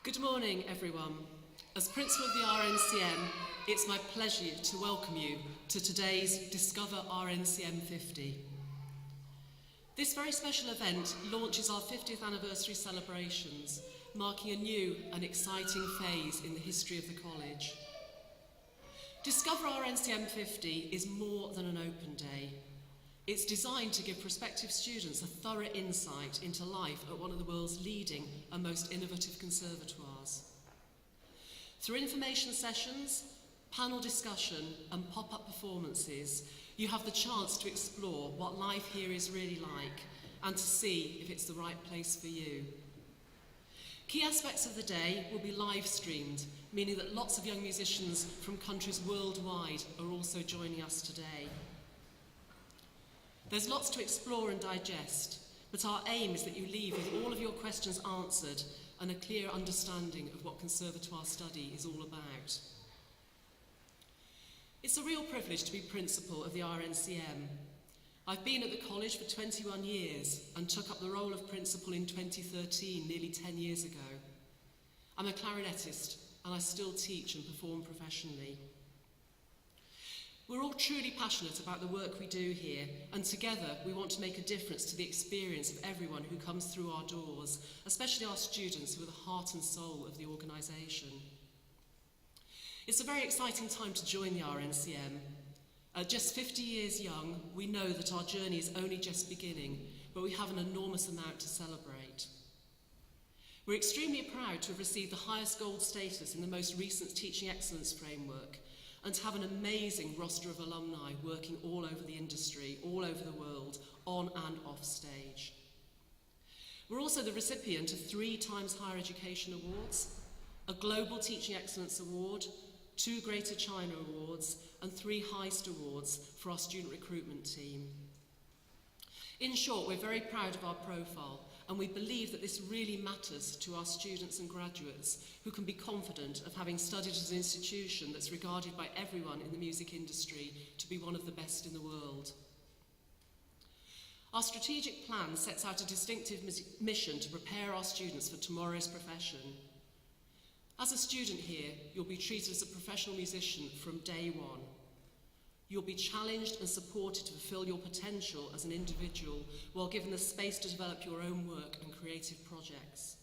Good morning, everyone. As Principal of the RNCM, it's my pleasure to welcome you to today's Discover RNCM50. This very special event launches our 50th anniversary celebrations, marking a new and exciting phase in the history of the college. Discover RNCM50 is more than an open day. It's designed to give prospective students a thorough insight into life at one of the world's leading and most innovative conservatoires. Through information sessions, panel discussion and pop-up performances, you have the chance to explore what life here is really like and to see if it's the right place for you. Key aspects of the day will be live streamed, meaning that lots of young musicians from countries worldwide are also joining us today. There's lots to explore and digest, but our aim is that you leave with all of your questions answered and a clear understanding of what conservatoire study is all about. It's a real privilege to be principal of the RNCM. I've been at the college for 21 years and took up the role of principal in 2013, nearly 10 years ago. I'm a clarinetist and I still teach and perform professionally. We're all truly passionate about the work we do here, and together we want to make a difference to the experience of everyone who comes through our doors, especially our students who are the heart and soul of the organisation. It's a very exciting time to join the RNCM. At just 50 years young, we know that our journey is only just beginning, but we have an enormous amount to celebrate. We're extremely proud to have received the highest gold status in the most recent Teaching Excellence Framework, and to have an amazing roster of alumni working all over the industry, all over the world, on and off stage. We're also the recipient of 3 times Higher Education Awards, a Global Teaching Excellence Award, 2 Greater China Awards, and 3 Heist Awards for our student recruitment team. In short, we're very proud of our profile, and we believe that this really matters to our students and graduates who can be confident of having studied at an institution that's regarded by everyone in the music industry to be one of the best in the world. Our strategic plan sets out a distinctive mission to prepare our students for tomorrow's profession. As a student here, you'll be treated as a professional musician from day one. You'll be challenged and supported to fulfill your potential as an individual while given the space to develop your own work and creative projects.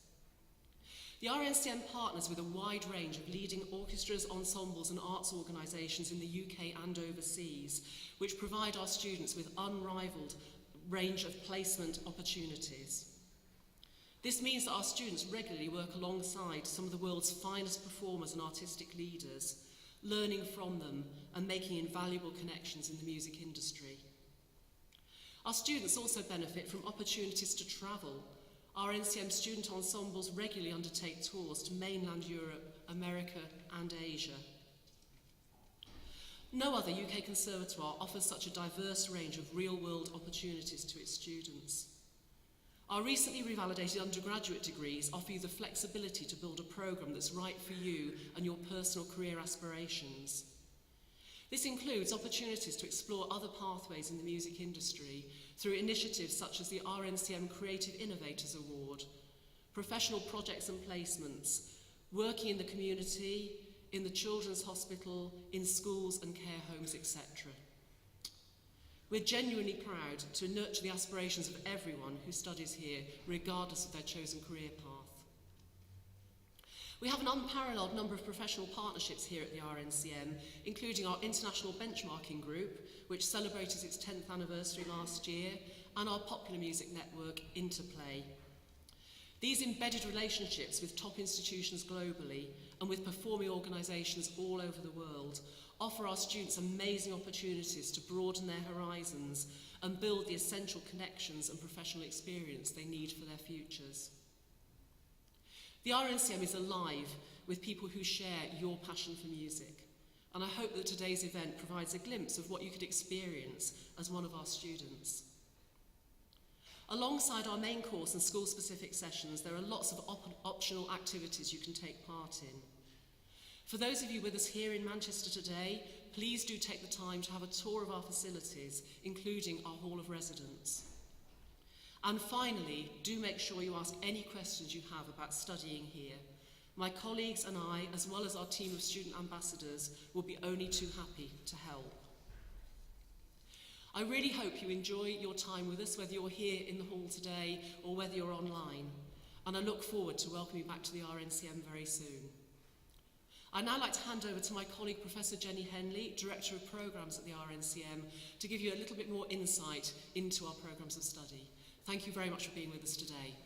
The RNCM partners with a wide range of leading orchestras, ensembles and arts organisations in the UK and overseas, which provide our students with unrivalled range of placement opportunities. This means that our students regularly work alongside some of the world's finest performers and artistic leaders, learning from them and making invaluable connections in the music industry. Our students also benefit from opportunities to travel. Our RNCM student ensembles regularly undertake tours to mainland Europe, America and Asia. No other UK conservatoire offers such a diverse range of real-world opportunities to its students. Our recently revalidated undergraduate degrees offer you the flexibility to build a programme that's right for you and your personal career aspirations. This includes opportunities to explore other pathways in the music industry through initiatives such as the RNCM Creative Innovators Award, professional projects and placements, working in the community, in the children's hospital, in schools and care homes, etc. We're genuinely proud to nurture the aspirations of everyone who studies here, regardless of their chosen career path. We have an unparalleled number of professional partnerships here at the RNCM, including our international benchmarking group, which celebrated its 10th anniversary last year, and our popular music network, Interplay. These embedded relationships with top institutions globally and with performing organisations all over the world offer our students amazing opportunities to broaden their horizons and build the essential connections and professional experience they need for their futures. The RNCM is alive with people who share your passion for music, and I hope that today's event provides a glimpse of what you could experience as one of our students. Alongside our main course and school-specific sessions, there are lots of optional activities you can take part in. For those of you with us here in Manchester today, please do take the time to have a tour of our facilities, including our Hall of Residence. And finally, do make sure you ask any questions you have about studying here. My colleagues and I, as well as our team of student ambassadors, will be only too happy to help. I really hope you enjoy your time with us, whether you're here in the hall today or whether you're online, and I look forward to welcoming you back to the RNCM very soon. I'd now like to hand over to my colleague Professor Jenny Henley, Director of Programmes at the RNCM, to give you a little bit more insight into our programmes of study. Thank you very much for being with us today.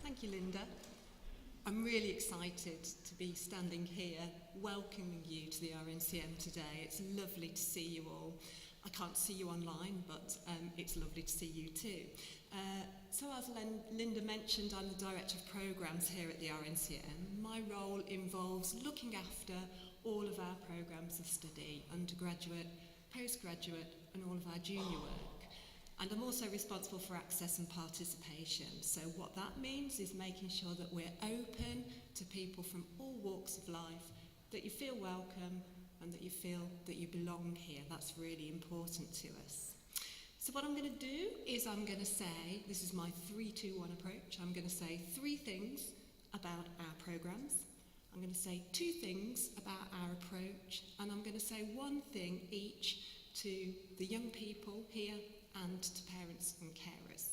Thank you, Linda. I'm really excited to be standing here welcoming you to the RNCM today. It's lovely to see you all. I can't see you online, but it's lovely to see you too. So as Linda mentioned, I'm the Director of Programmes here at the RNCM. My role involves looking after all of our programmes of study, undergraduate, postgraduate, and all of our junior work. And I'm also responsible for access and participation. So what that means is making sure that we're open to people from all walks of life, that you feel welcome and that you feel that you belong here. That's really important to us. So what I'm going to do is I'm going to say, this is my 3-2-1 approach, I'm going to say 3 things about our programmes, I'm going to say 2 things about our approach, and I'm going to say 1 thing each to the young people here and to parents and carers.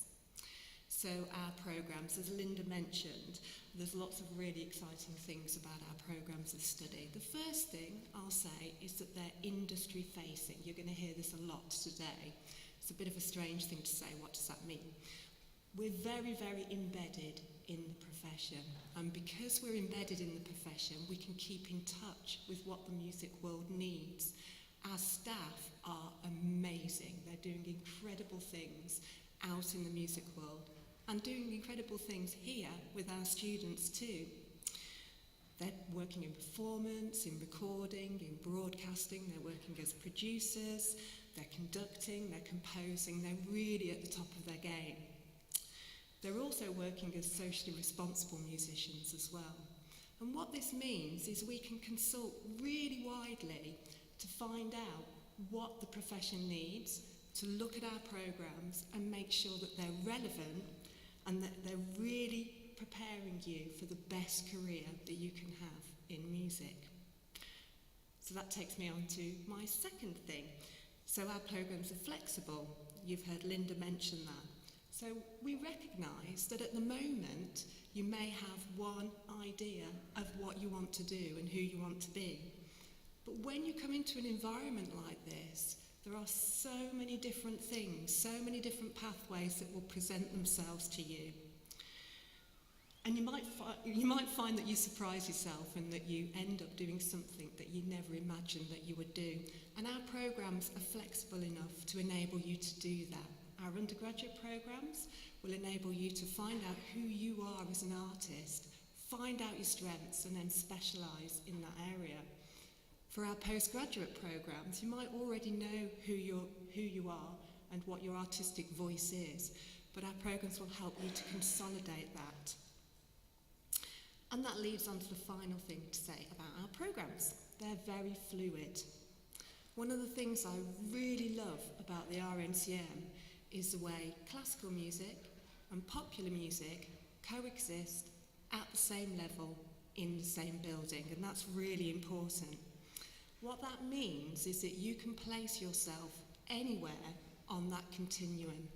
So our programmes, as Linda mentioned, there's lots of really exciting things about our programmes of study. The first thing I'll say is that they're industry facing. You're going to hear this a lot today. It's a bit of a strange thing to say. What does that mean? We're very, very embedded in the profession, and because we're embedded in the profession, we can keep in touch with what the music world needs. Our staff are amazing. They're doing incredible things out in the music world and doing incredible things here with our students too. They're working in performance, in recording, in broadcasting, they're working as producers, they're conducting, they're composing, they're really at the top of their game. They're also working as socially responsible musicians as well. And what this means is we can consult really widely to find out what the profession needs, to look at our programmes and make sure that they're relevant and that they're really preparing you for the best career that you can have in music. So that takes me on to my second thing. So our programmes are flexible. You've heard Linda mention that. So we recognise that at the moment you may have one idea of what you want to do and who you want to be. But when you come into an environment like this, there are so many different things, so many different pathways that will present themselves to you. And you might find that you surprise yourself and that you end up doing something that you never imagined that you would do. And our programmes are flexible enough to enable you to do that. Our undergraduate programmes will enable you to find out who you are as an artist, find out your strengths and then specialise in that area. For our postgraduate programmes, you might already know who you are and what your artistic voice is, but our programmes will help you to consolidate that. And that leads on to the final thing to say about our programmes. They're very fluid. One of the things I really love about the RNCM is the way classical music and popular music coexist at the same level in the same building, and that's really important. What that means is that you can place yourself anywhere on that continuum.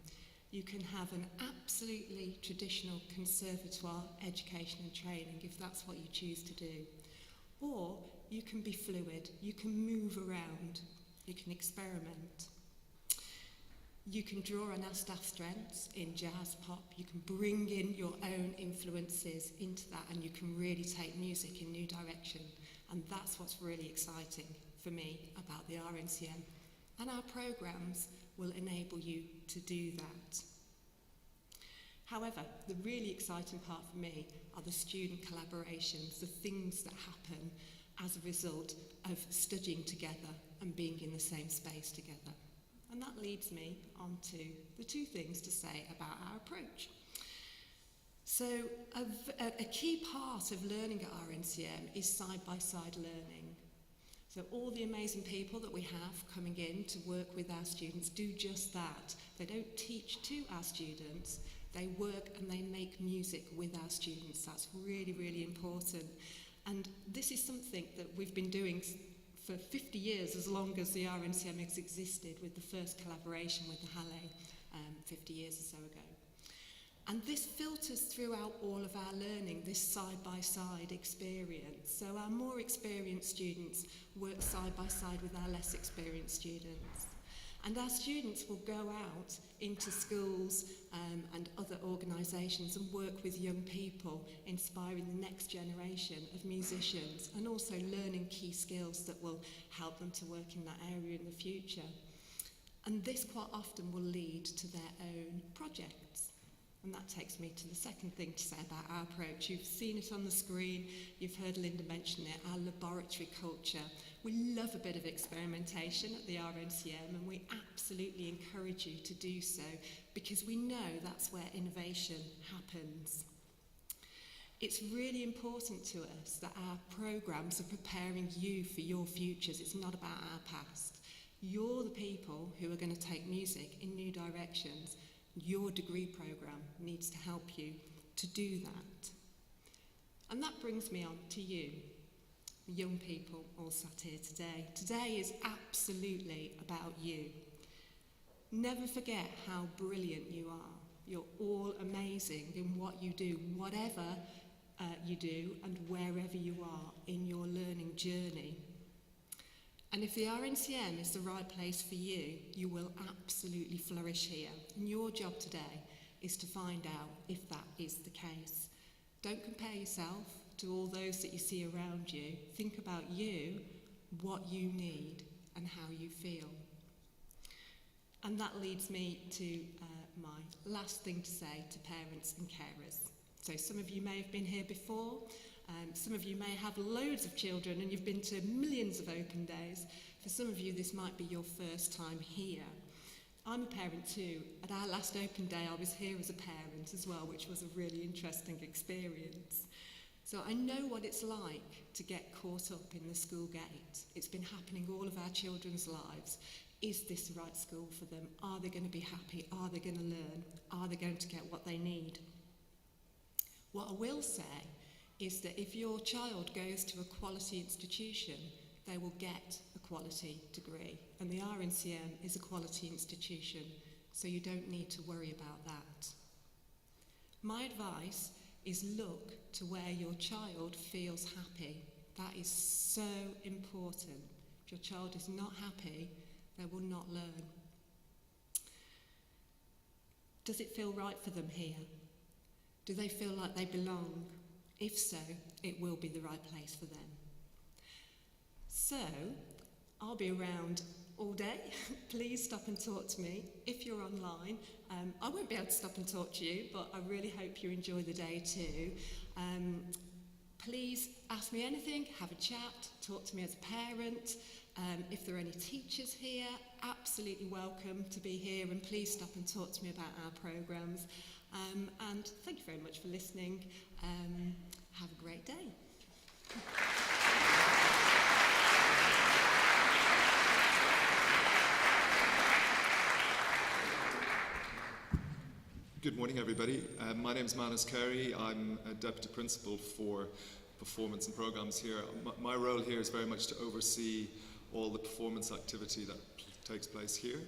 You can have an absolutely traditional conservatoire education and training if that's what you choose to do. Or you can be fluid, you can move around, you can experiment. You can draw on our staff strengths in jazz, pop, you can bring in your own influences into that and you can really take music in new direction. And that's what's really exciting for me about the RNCM. And our programmes will enable you to do that. However, the really exciting part for me are the student collaborations, the things that happen as a result of studying together and being in the same space together. And that leads me on to the 2 things to say about our approach. So a key part of learning at RNCM is side-by-side learning. So all the amazing people that we have coming in to work with our students do just that. They don't teach to our students, they work and they make music with our students. That's really, really important. And this is something that we've been doing for 50 years, as long as the RNCM has existed, with the first collaboration with the Halle 50 years or so ago. And this filters throughout all of our learning, this side-by-side experience. So our more experienced students work side by side with our less experienced students. And our students will go out into schools and other organisations and work with young people, inspiring the next generation of musicians and also learning key skills that will help them to work in that area in the future. And this quite often will lead to their own projects. And that takes me to the second thing to say about our approach. You've seen it on the screen, you've heard Linda mention it, our laboratory culture. We love a bit of experimentation at the RNCM, and we absolutely encourage you to do so, because we know that's where innovation happens. It's really important to us that our programmes are preparing you for your futures. It's not about our past. You're the people who are going to take music in new directions. Your degree programme needs to help you to do that. And that brings me on to you, young people all sat here today. Today is absolutely about you. Never forget how brilliant you are. You're all amazing in what you do, whatever you do and wherever you are in your learning journey. And if the RNCM is the right place for you, you will absolutely flourish here. And your job today is to find out if that is the case. Don't compare yourself to all those that you see around you. Think about you, what you need, and how you feel. And that leads me to my last thing to say to parents and carers. So some of you may have been here before. Some of you may have loads of children and you've been to millions of open days. For some of you, this might be your first time here. I'm a parent too. At our last open day, I was here as a parent as well, which was a really interesting experience. So I know what it's like to get caught up in the school gate. It's been happening all of our children's lives. Is this the right school for them? Are they going to be happy? Are they going to learn? Are they going to get what they need? What I will say is that if your child goes to a quality institution, they will get a quality degree. And the RNCM is a quality institution, so you don't need to worry about that. My advice is look to where your child feels happy. That is so important. If your child is not happy, they will not learn. Does it feel right for them here? Do they feel like they belong? If so, it will be the right place for them. So, I'll be around all day. Please stop and talk to me. If you're online, I won't be able to stop and talk to you, but I really hope you enjoy the day too. Please ask me anything, have a chat, talk to me as a parent. If there are any teachers here, absolutely welcome to be here, and please stop and talk to me about our programmes. And thank you very much for listening. Have a great day. Good morning, everybody. My name is Manus Carey. I'm a Deputy Principal for Performance and Programmes here. My role here is very much to oversee all the performance activity that takes place here.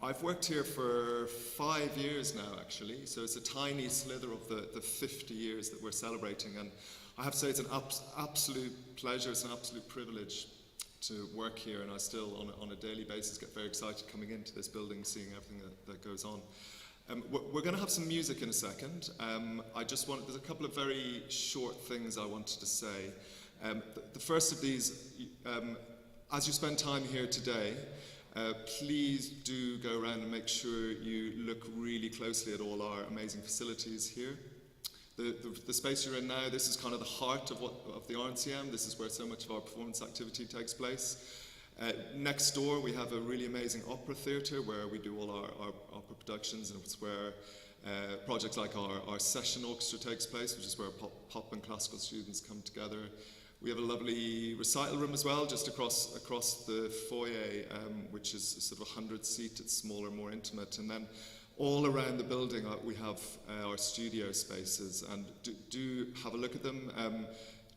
I've worked here for 5 years now, actually, so it's a tiny slither of the 50 years that we're celebrating, and I have to say it's an absolute pleasure, it's an absolute privilege to work here, and I still, on a daily basis, get very excited coming into this building, seeing everything that goes on. We're going to have some music in a second. There's a couple of very short things I wanted to say. The first of these, as you spend time here today, please do go around and make sure you look really closely at all our amazing facilities here. The space you're in now, this is kind of the heart of the RNCM. This is where so much of our performance activity takes place. Next door, we have a really amazing opera theatre where we do all our opera productions, and it's where projects like our session orchestra takes place, which is where pop and classical students come together. We have a lovely recital room as well, just across the foyer, which is sort of 100-seat. It's smaller, more intimate. And then all around the building, we have our studio spaces, and do have a look at them.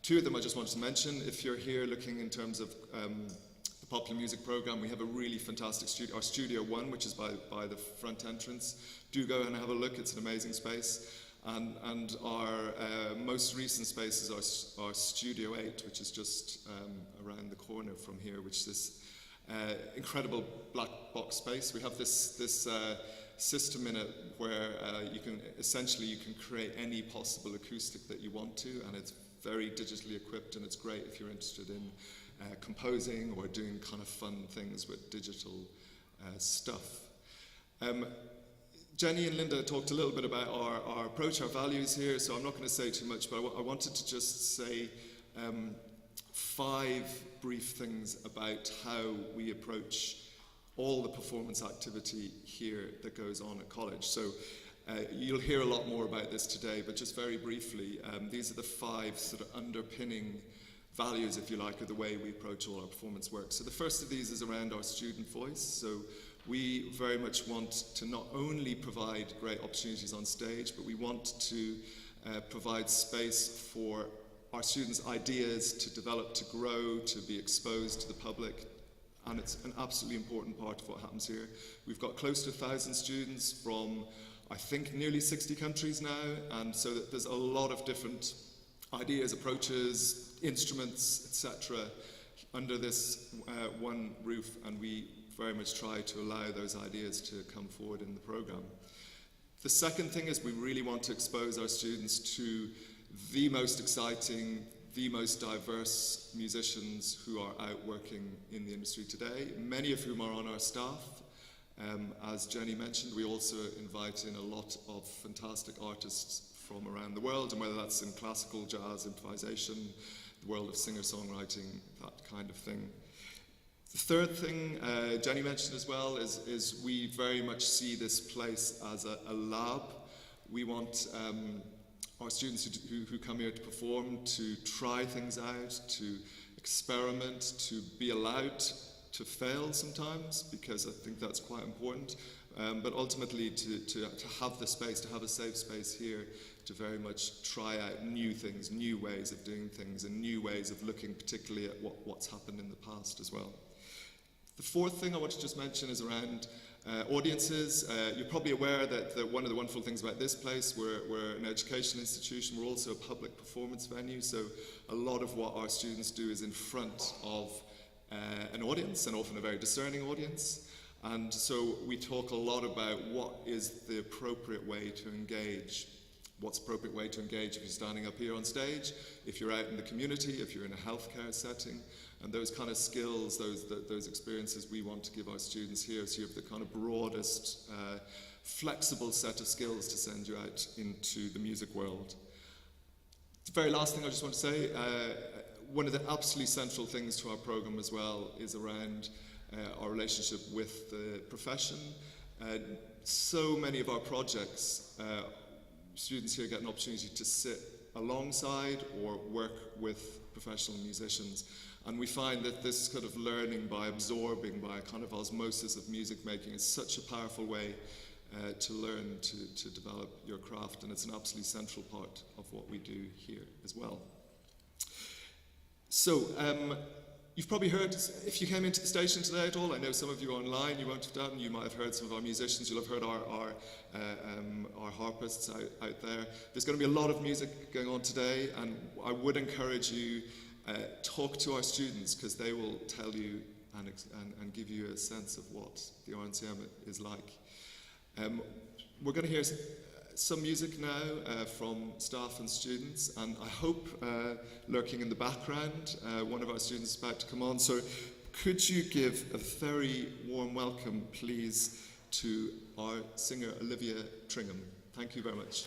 Two of them I just wanted to mention. If you're here looking in terms of the popular music program, we have a really fantastic studio, our Studio 1, which is by the front entrance. Do go and have a look, it's an amazing space. And our most recent space is our Studio 8, which is just around the corner from here, which is this incredible black box space. We have this system in it where you can create any possible acoustic that you want to, and it's very digitally equipped, and it's great if you're interested in composing or doing kind of fun things with digital stuff. Jenny and Linda talked a little bit about our approach, our values here, so I'm not going to say too much, but I wanted to just say 5 brief things about how we approach all the performance activity here that goes on at college. So you'll hear a lot more about this today, but just very briefly, these are the 5 sort of underpinning values, if you like, of the way we approach all our performance work. So the first of these is around our student voice. So we very much want to not only provide great opportunities on stage, but we want to provide space for our students' ideas to develop, to grow, to be exposed to the public. And it's an absolutely important part of what happens here. We've got close to 1,000 students from, I think, nearly 60 countries now, and so that there's a lot of different ideas, approaches, instruments, etc. under this one roof, and we very much try to allow those ideas to come forward in the program. The second thing is we really want to expose our students to the most exciting, the most diverse musicians who are out working in the industry today, many of whom are on our staff. As Jenny mentioned, we also invite in a lot of fantastic artists from around the world, and whether that's in classical, jazz, improvisation, the world of singer-songwriting, that kind of thing. The third thing Jenny mentioned as well is we very much see this place as a lab. We want our students who come here to perform to try things out, to experiment, to be allowed to fail sometimes, because I think that's quite important, but ultimately to have the space, to have a safe space here to very much try out new things, new ways of doing things, and new ways of looking particularly at what's happened in the past as well. The fourth thing I want to just mention is around audiences. You're probably aware that one of the wonderful things about this place, we're an education institution, we're also a public performance venue, so a lot of what our students do is in front of an audience, and often a very discerning audience. And so we talk a lot about what is the appropriate way to engage. What's the appropriate way to engage if you're standing up here on stage, if you're out in the community, if you're in a healthcare setting, and those kind of skills, those experiences we want to give our students here, so you have the kind of broadest, flexible set of skills to send you out into the music world. The very last thing I just want to say, one of the absolutely central things to our program as well is around our relationship with the profession. So many of our projects, students here get an opportunity to sit alongside or work with professional musicians. And we find that this kind of learning by absorbing, by a kind of osmosis of music making is such a powerful way to learn to develop your craft, and it's an absolutely central part of what we do here as well. So, you've probably heard, if you came into the station today at all, I know some of you online, you won't have done, you might have heard some of our musicians, you'll have heard our harpists out there. There's going to be a lot of music going on today, and I would encourage you, talk to our students, because they will tell you and give you a sense of what the RNCM is like. We're going to hear some music now from staff and students, and I hope lurking in the background, one of our students is about to come on. So could you give a very warm welcome, please, to our singer Olivia Tringham. Thank you very much.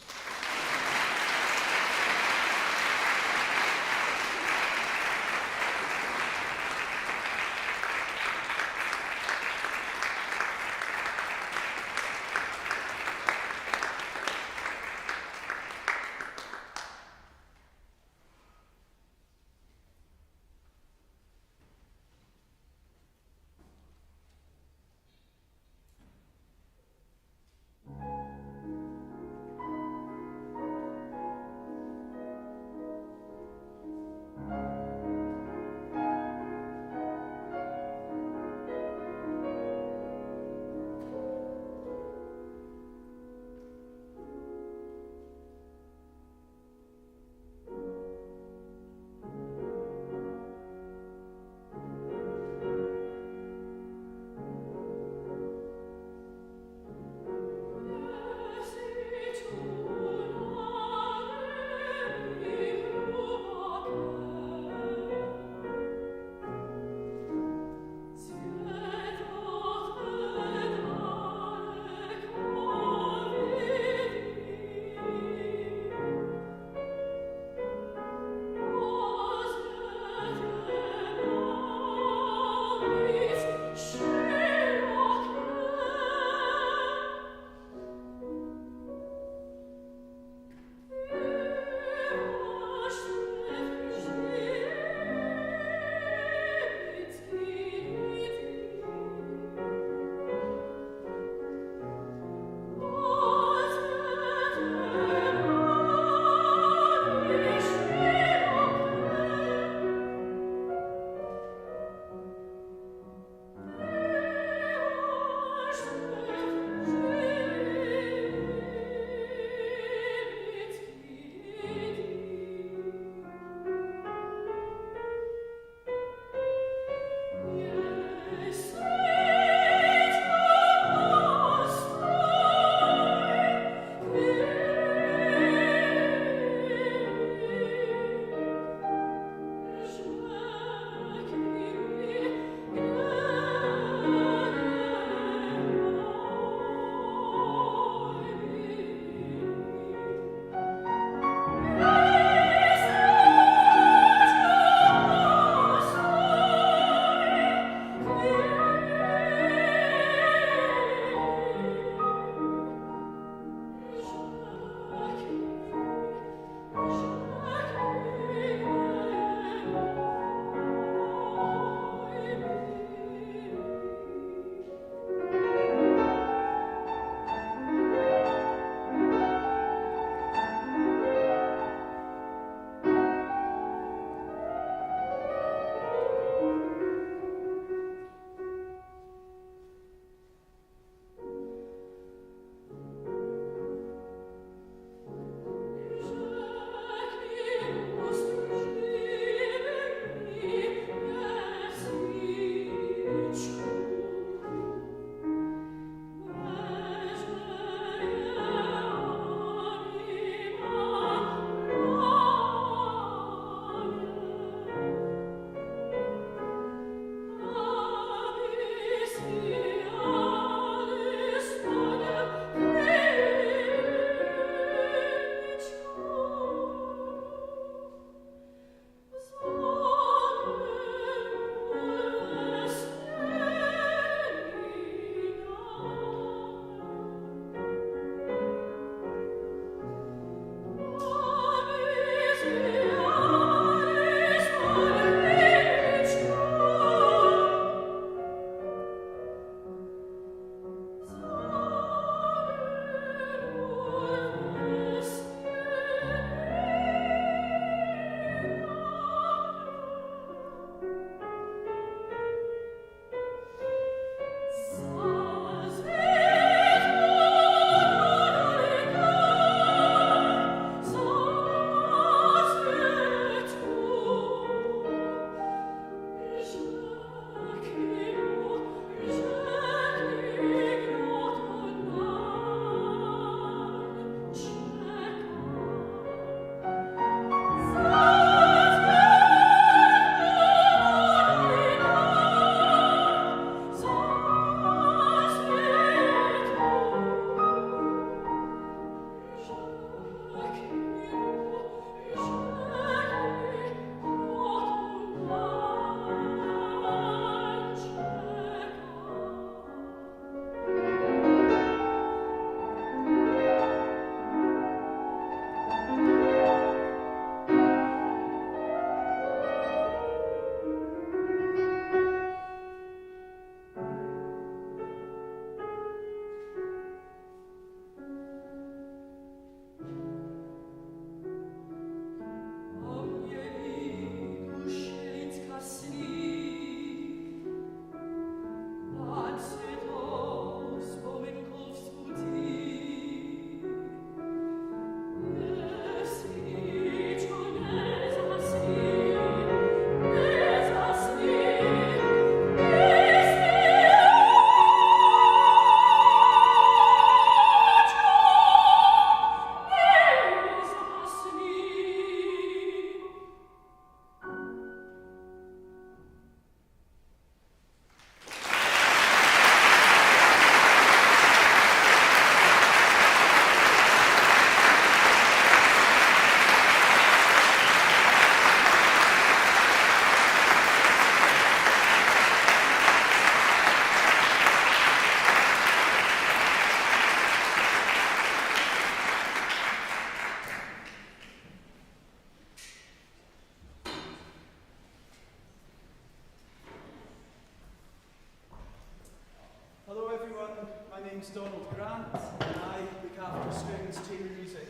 name's Donald Grant, and I look after strings chamber music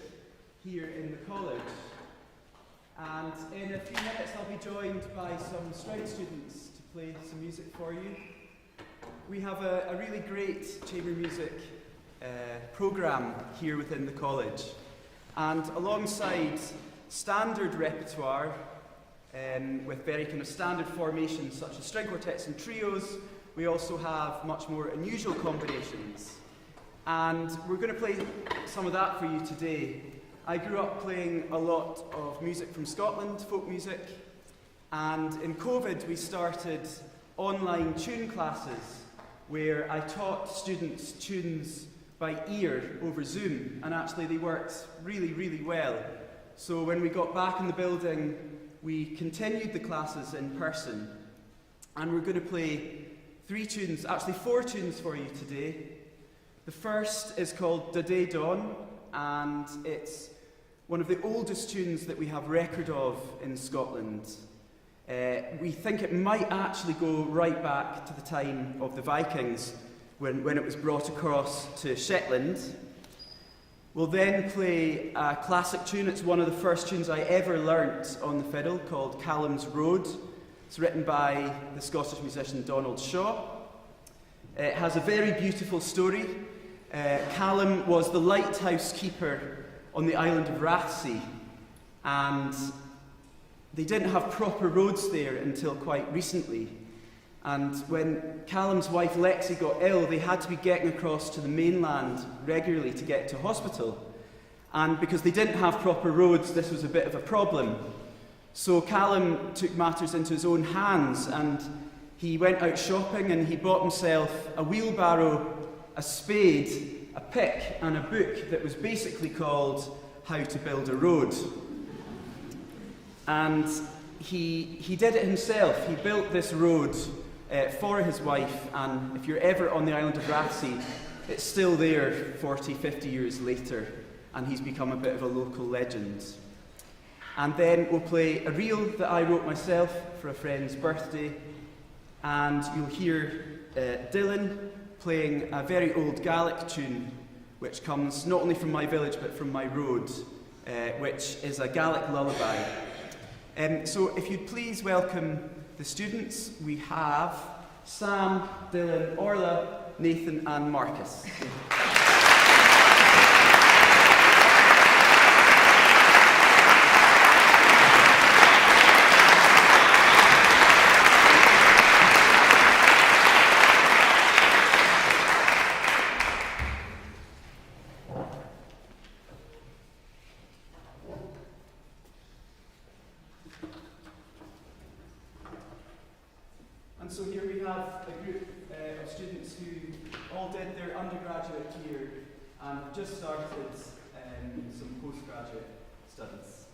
here in the college. And in a few minutes I'll be joined by some stride students to play some music for you. We have a really great chamber music programme here within the college. And alongside standard repertoire, with very kind of standard formations such as string quartets and trios, we also have much more unusual combinations. And we're going to play some of that for you today. I grew up playing a lot of music from Scotland, folk music, and in COVID we started online tune classes where I taught students tunes by ear over Zoom, and actually they worked really, really well. So when we got back in the building, we continued the classes in person, and we're going to play 3 tunes, actually 4 tunes for you today. The first is called Da Day Dawn, and it's one of the oldest tunes that we have record of in Scotland. We think it might actually go right back to the time of the Vikings, when it was brought across to Shetland. We'll then play a classic tune. It's one of the first tunes I ever learnt on the fiddle, called Callum's Road. It's written by the Scottish musician Donald Shaw. It has a very beautiful story. Callum was the lighthouse keeper on the island of Rathsea, and they didn't have proper roads there until quite recently. And when Callum's wife Lexi got ill, they had to be getting across to the mainland regularly to get to hospital. And because they didn't have proper roads, this was a bit of a problem. So Callum took matters into his own hands, and he went out shopping and he bought himself a wheelbarrow, a spade, a pick and a book that was basically called How to Build a Road. And he did it himself. He built this road for his wife, and if you're ever on the island of Rathsea, it's still there 40, 50 years later, and he's become a bit of a local legend. And then we'll play a reel that I wrote myself for a friend's birthday, and you'll hear Dylan playing a very old Gaelic tune, which comes not only from my village but from my road, which is a Gaelic lullaby. So if you'd please welcome the students. We have Sam, Dylan, Orla, Nathan and Marcus. And so here we have a group of students who all did their undergraduate here and just started some postgraduate studies.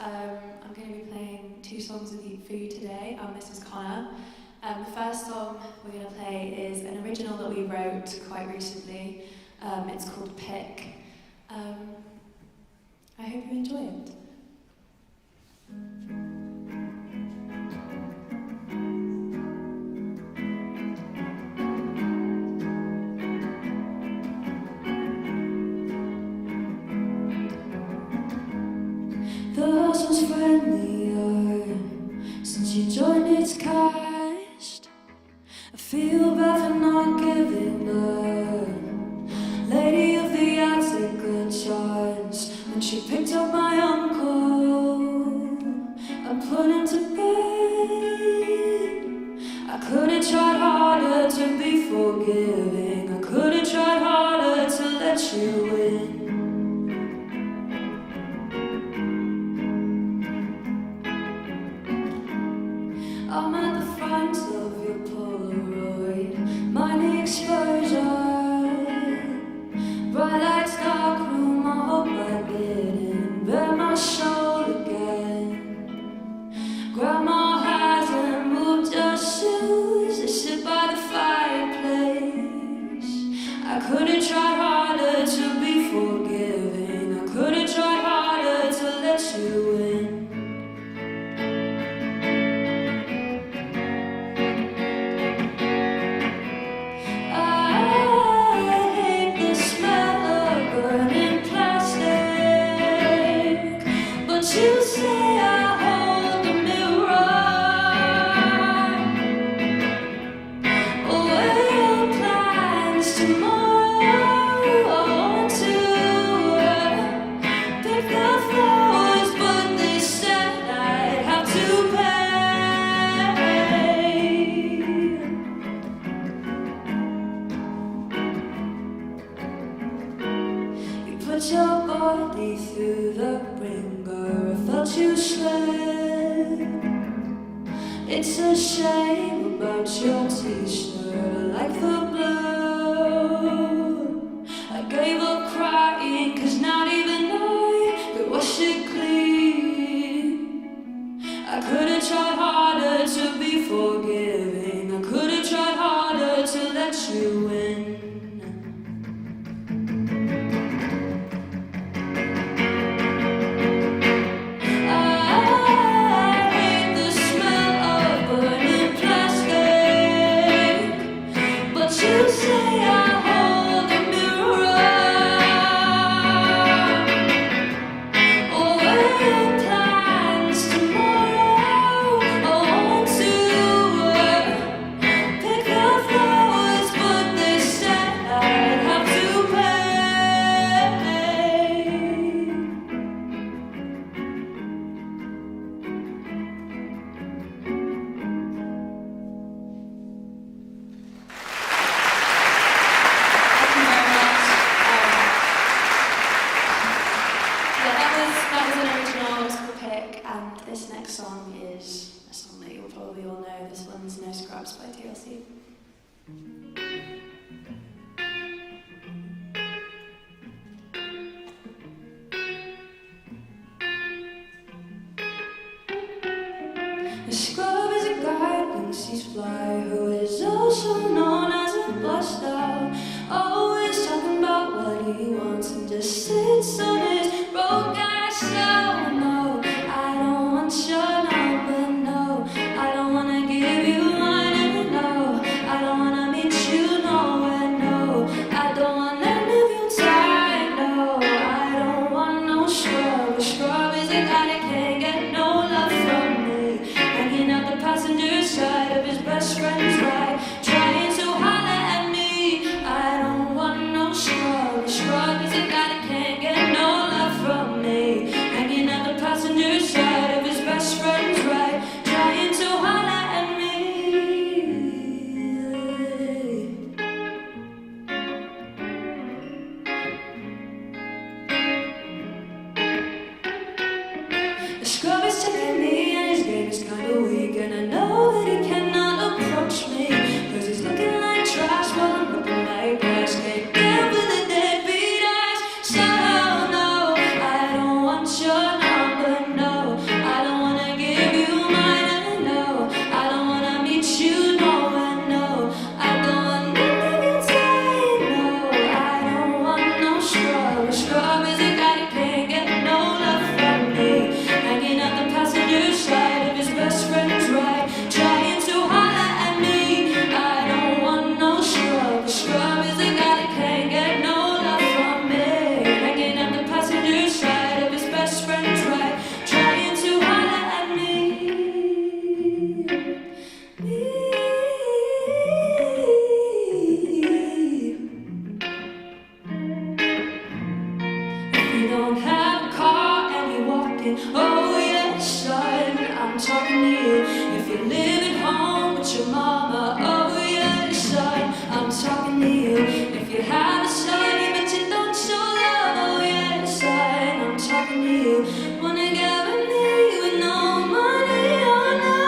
I'm going to be playing 2 songs for you today. This is Connor. The first song we're going to play is an original that we wrote quite recently. It's called Pick. I hope you enjoy it. The house was friendlier since you joined its cast. I feel bad for not giving her lady of the attic a chance. When she picked up my uncle and put him to bed, I could have tried harder to be forgiving. I could have tried harder to let you in. I'm at the front of your Polaroid, mind the exposure. Bright lights, dark room, I hope I didn't bare my soul again. Grandma hasn't moved her shoes, they sit by the fireplace. I could have tried harder to be forgiving. I could have tried harder to let you in. You say I hold the mirror away your plans tomorrow. I want to pick the flowers, but they said I'd have to pay. You put your body through the ringer, I felt you slip. It's a shame about your t-shirt, I like the blue. I gave up crying, cause not even I could wash it clean. I could have tried harder to be forgiving. I could have tried harder to let you in. You say I hold the mirror away your plans tomorrow. I want to pick the flowers, but they said I'd have to pay. This next song is a song that you'll probably all know. This one's No Scrubs by TLC. A scrub is a guy who sees fly, who is also known as a buster. Always talking about what he wants and just sits on his broke ass. So no, I don't want your number, no. I don't wanna give you mine, and no, I don't wanna meet you nowhere, no. I don't want any of your time, no. I don't want no scrub. A scrub is a guy that can't get no love from me, hanging out the passenger side of his best friend's ride, trying to holler at me. I don't want no scrub. A scrub is a guy that can't get no love from me, hanging out the passenger side of his best friend's ride, trying to holler at me. A scrub is taking me and his game is kinda weak, and I know that he cannot approach me, cause he's looking like trash while I'm looking like grass. Can't get with the deadbeat ass. So no, I don't want your number, no. yeah, son, I'm talking to you. If you live at home with your mama, oh yeah, son, I'm talking to you. If you have a son but you don't show love, oh yeah, son, I'm talking to you. Wanna get with me with no money, oh no,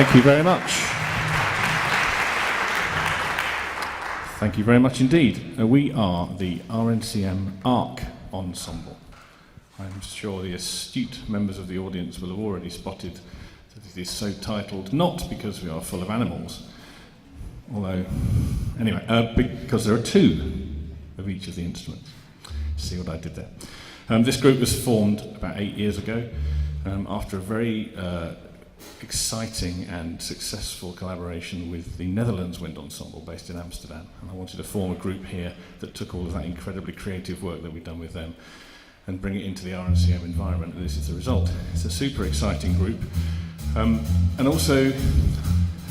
Thank you very much. Thank you very much indeed. We are the RNCM ARC Ensemble. I'm sure the astute members of the audience will have already spotted that it is so titled, not because we are full of animals, although, anyway, because there are two of each of the instruments. See what I did there. This group was formed about 8 years ago after a very exciting and successful collaboration with the Netherlands Wind Ensemble based in Amsterdam. And I wanted to form a group here that took all of that incredibly creative work that we've done with them and bring it into the RNCM environment, and this is the result. It's a super exciting group. And also,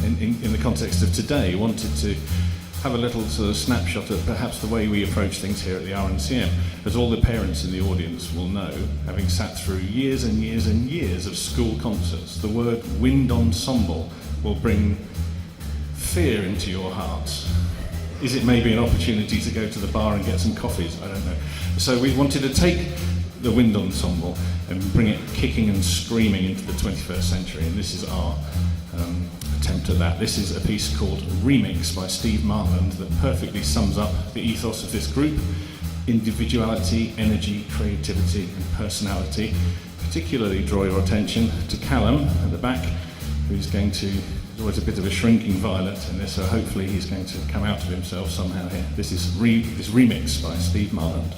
in the context of today, wanted to have a little sort of snapshot of perhaps the way we approach things here at the RNCM. As all the parents in the audience will know, having sat through years and years and years of school concerts, the word wind ensemble will bring fear into your hearts. Is it maybe an opportunity to go to the bar and get some coffees? I don't know. So we wanted to take the wind ensemble and bring it kicking and screaming into the 21st century, and this is our attempt at that. This is a piece called Remix by Steve Marland that perfectly sums up the ethos of this group: individuality, energy, creativity and personality. Particularly draw your attention to Callum at the back, who's going to, there's always a bit of a shrinking violet in this, so hopefully he's going to come out of himself somehow here. This is this Remix by Steve Marland.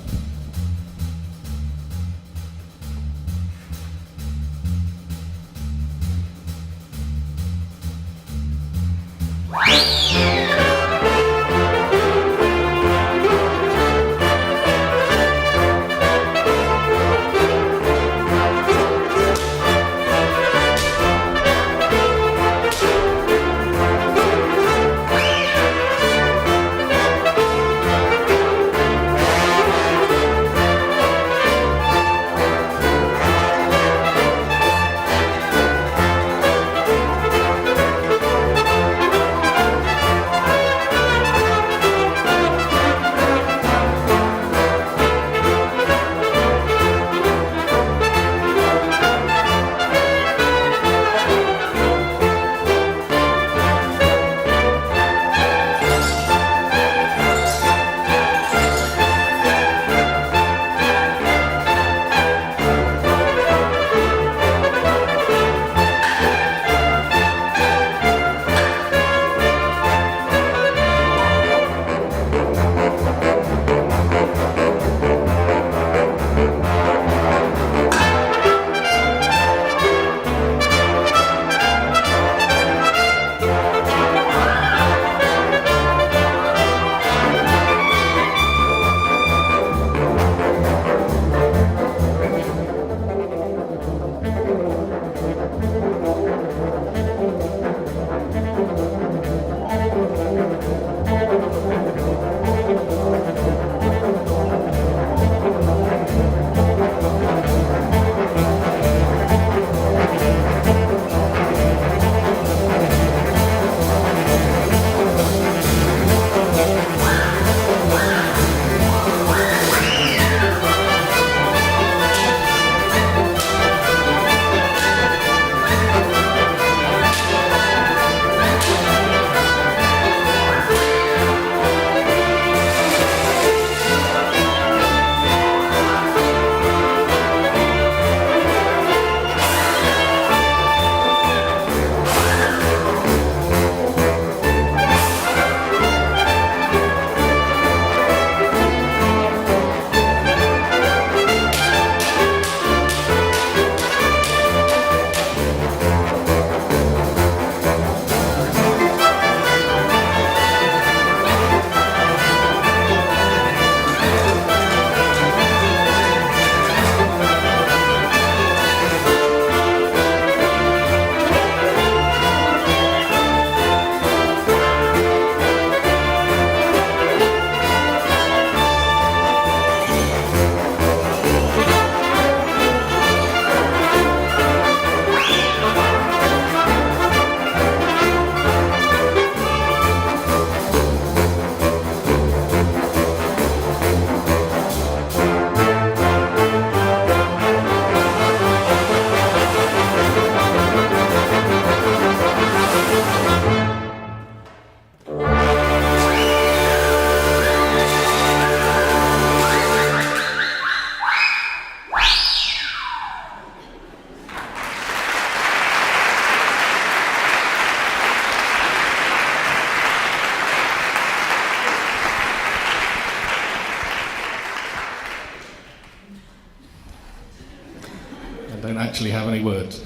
actually have any words.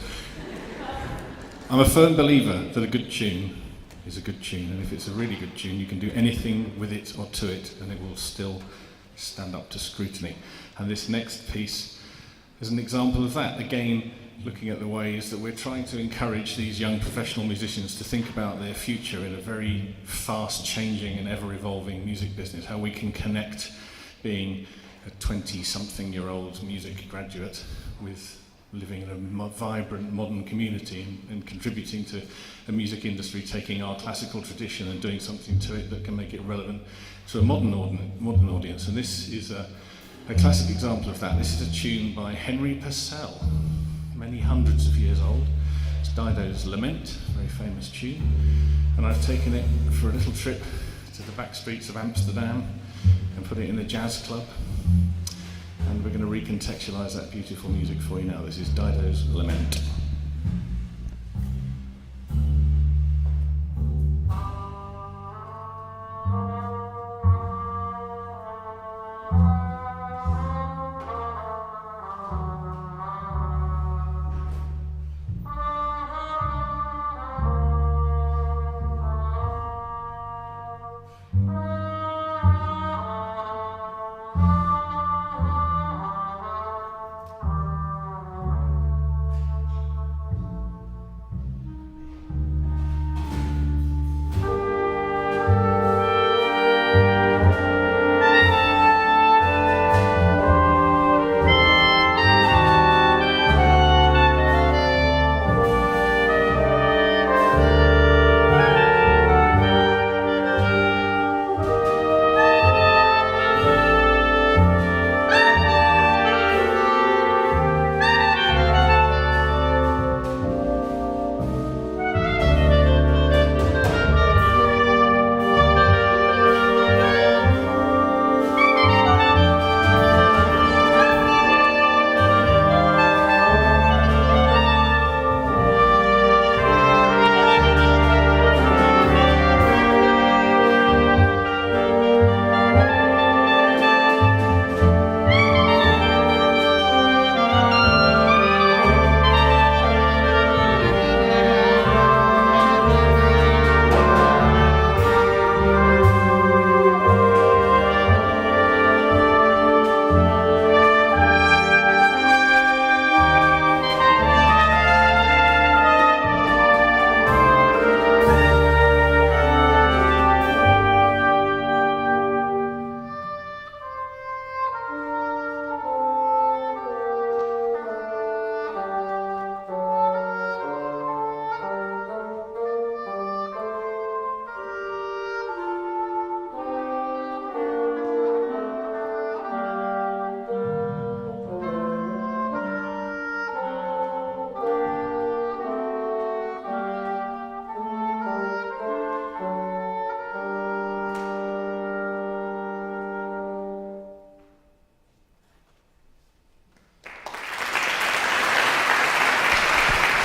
I'm a firm believer that a good tune is a good tune, and if it's a really good tune, you can do anything with it or to it, and it will still stand up to scrutiny. And this next piece is an example of that. Again, looking at the ways that we're trying to encourage these young professional musicians to think about their future in a very fast-changing and ever-evolving music business, how we can connect being a 20-something-year-old music graduate with living in a vibrant modern community and contributing to a music industry, taking our classical tradition and doing something to it that can make it relevant to a modern audience. And this is a classic example of that. This is a tune by Henry Purcell, many hundreds of years old. It's Dido's Lament, a very famous tune. And I've taken it for a little trip to the back streets of Amsterdam and put it in a jazz club. And we're going to recontextualise that beautiful music for you now. This is Dido's Lament.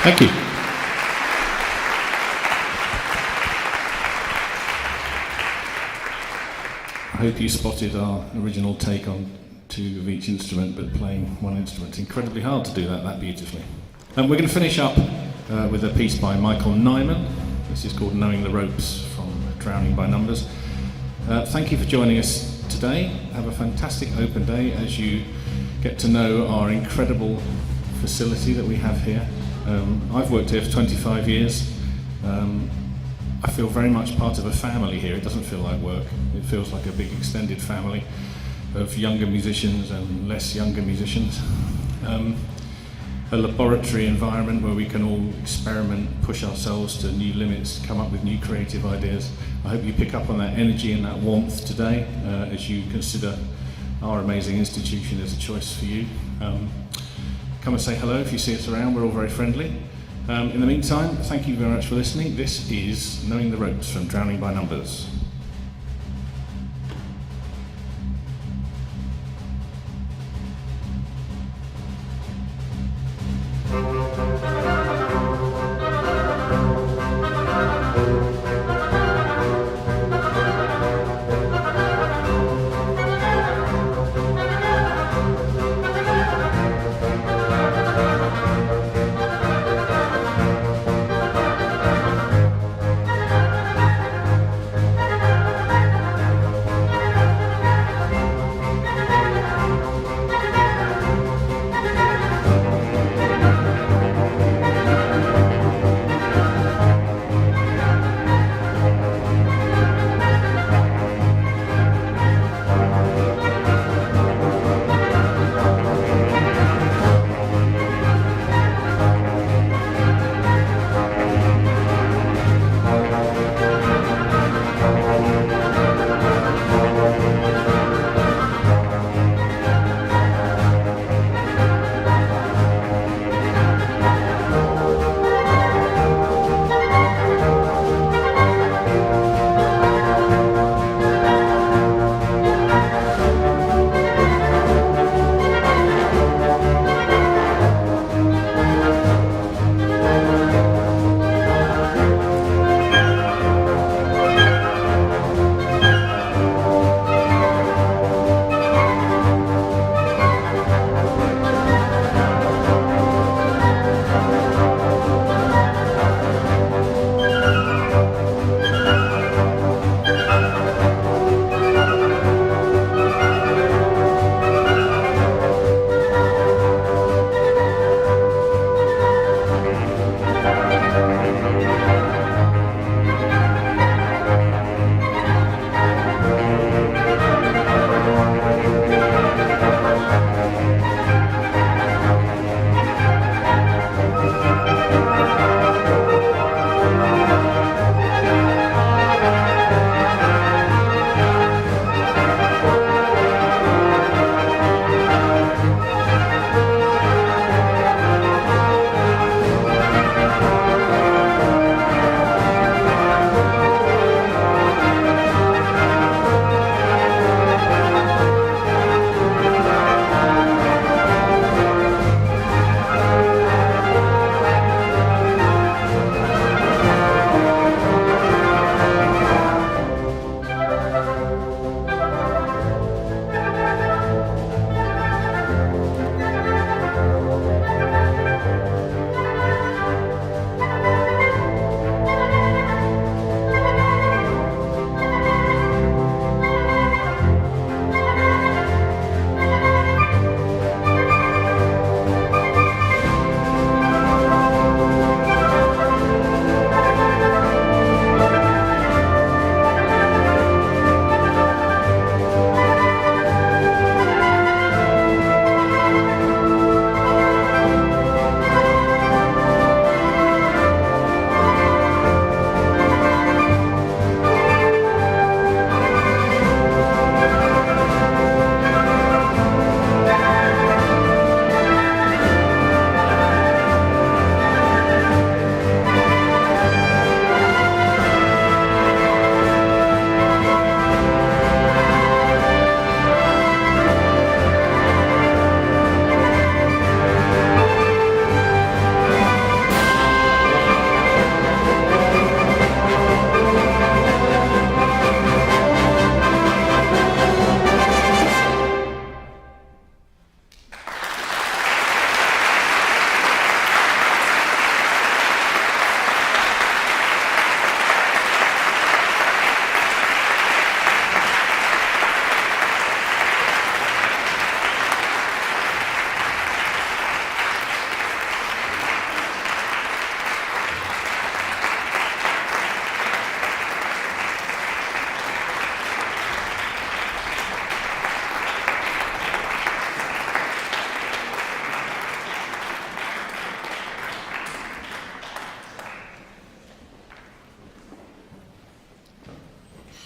Thank you. I hope you spotted our original take on two of each instrument, but playing one instrument. Incredibly hard to do that beautifully. We're going to finish up with a piece by Michael Nyman. This is called Knowing the Ropes from Drowning by Numbers. Thank you for joining us today. Have a fantastic open day as you get to know our incredible facility that we have here. I've worked here for 25 years. I feel very much part of a family here. It doesn't feel like work. It feels like a big extended family of younger musicians and less younger musicians. A laboratory environment where we can all experiment, push ourselves to new limits, come up with new creative ideas. I hope you pick up on that energy and that warmth today as you consider our amazing institution as a choice for you. Come and say hello if you see us around. We're all very friendly. In the meantime, thank you very much for listening. This is Knowing the Ropes from Drowning by Numbers.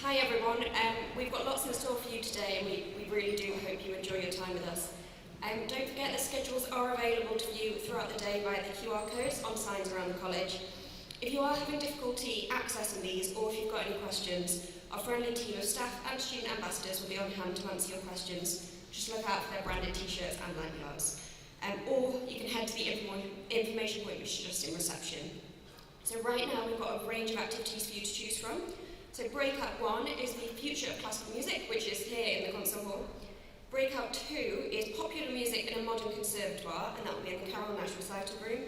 Hi everyone, we've got lots in store for you today and we really do hope you enjoy your time with us. Don't forget that schedules are available to view throughout the day via the QR codes on signs around the college. If you are having difficulty accessing these or if you've got any questions, our friendly team of staff and student ambassadors will be on hand to answer your questions. Just look out for their branded t-shirts and lanyards. Or you can head to the information point which is just in reception. So right now we've got a range of activities for you to choose from. So breakout 1 is the future of classical music, which is here in the concert hall. Breakout 2 is popular music in a modern conservatoire, and that will be in the Carroll Nash Recital Room.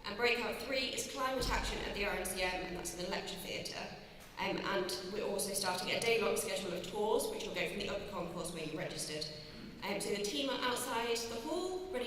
And breakout 3 is climate action at the RNCM, and that's in the lecture theatre. And we're also starting a day-long schedule of tours, which will go from the upper concourse where you registered. So the team are outside the hall, ready